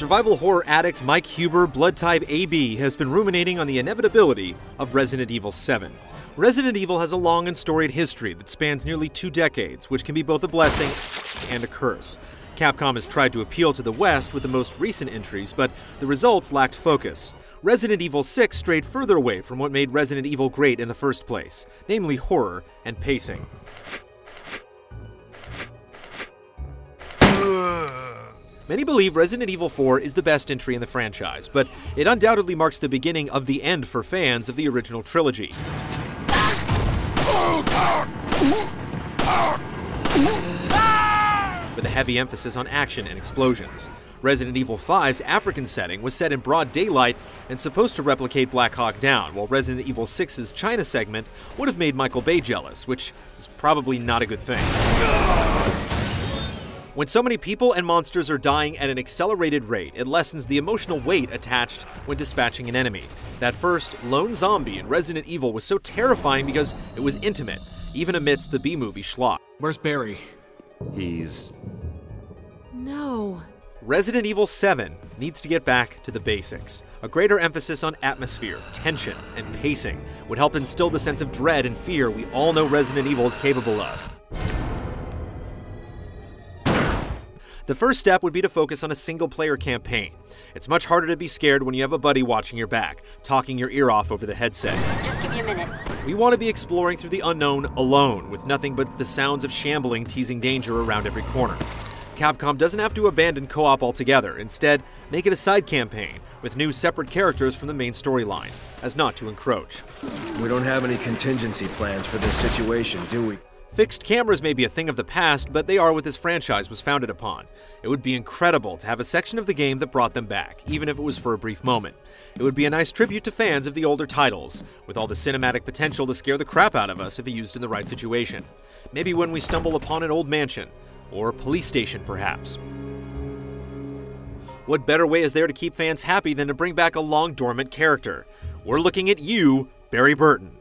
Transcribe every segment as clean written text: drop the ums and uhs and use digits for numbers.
Survival horror addict Mike Huber, blood type AB, has been ruminating on the inevitability of Resident Evil 7. Resident Evil has a long and storied history that spans nearly 2 decades, which can be both a blessing and a curse. Capcom has tried to appeal to the West with the most recent entries, but the results lacked focus. Resident Evil 6 strayed further away from what made Resident Evil great in the first place, namely horror and pacing. Many believe Resident Evil 4 is the best entry in the franchise, but it undoubtedly marks the beginning of the end for fans of the original trilogy. With a heavy emphasis on action and explosions. Resident Evil 5's African setting was set in broad daylight and supposed to replicate Black Hawk Down, while Resident Evil 6's China segment would have made Michael Bay jealous, which is probably not a good thing. When so many people and monsters are dying at an accelerated rate, it lessens the emotional weight attached when dispatching an enemy. That first lone zombie in Resident Evil was so terrifying because it was intimate, even amidst the B-movie schlock. Where's Barry? No. Resident Evil 7 needs to get back to the basics. A greater emphasis on atmosphere, tension, and pacing would help instill the sense of dread and fear we all know Resident Evil is capable of. The first step would be to focus on a single-player campaign. It's much harder to be scared when you have a buddy watching your back, talking your ear off over the headset. Just give me a minute. We want to be exploring through the unknown alone, with nothing but the sounds of shambling teasing danger around every corner. Capcom doesn't have to abandon co-op altogether. Instead, make it a side campaign, with new separate characters from the main storyline, as not to encroach. We don't have any contingency plans for this situation, do we? Fixed cameras may be a thing of the past, but they are what this franchise was founded upon. It would be incredible to have a section of the game that brought them back, even if it was for a brief moment. It would be a nice tribute to fans of the older titles, with all the cinematic potential to scare the crap out of us if used in the right situation. Maybe when we stumble upon an old mansion, or a police station perhaps. What better way is there to keep fans happy than to bring back a long-dormant character? We're looking at you, Barry Burton.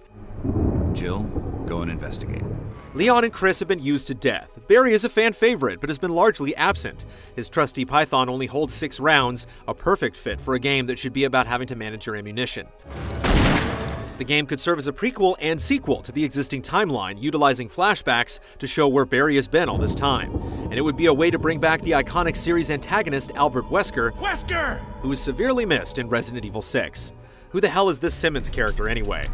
Jill, go and investigate. Leon and Chris have been used to death. Barry is a fan favorite, but has been largely absent. His trusty Python only holds 6 rounds, a perfect fit for a game that should be about having to manage your ammunition. The game could serve as a prequel and sequel to the existing timeline, utilizing flashbacks to show where Barry has been all this time. And it would be a way to bring back the iconic series antagonist Albert Wesker, who was severely missed in Resident Evil 6. Who the hell is this Simmons character anyway?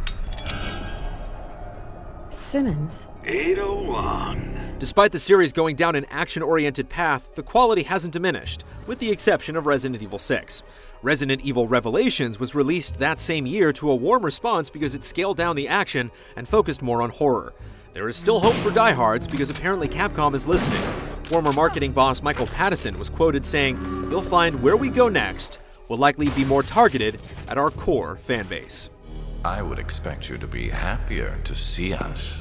Simmons? 801. Despite the series going down an action-oriented path, the quality hasn't diminished, with the exception of Resident Evil 6. Resident Evil Revelations was released that same year to a warm response because it scaled down the action and focused more on horror. There is still hope for diehards because apparently Capcom is listening. Former marketing boss Michael Pattison was quoted saying, "You'll find where we go next will likely be more targeted at our core fanbase." I would expect you to be happier to see us.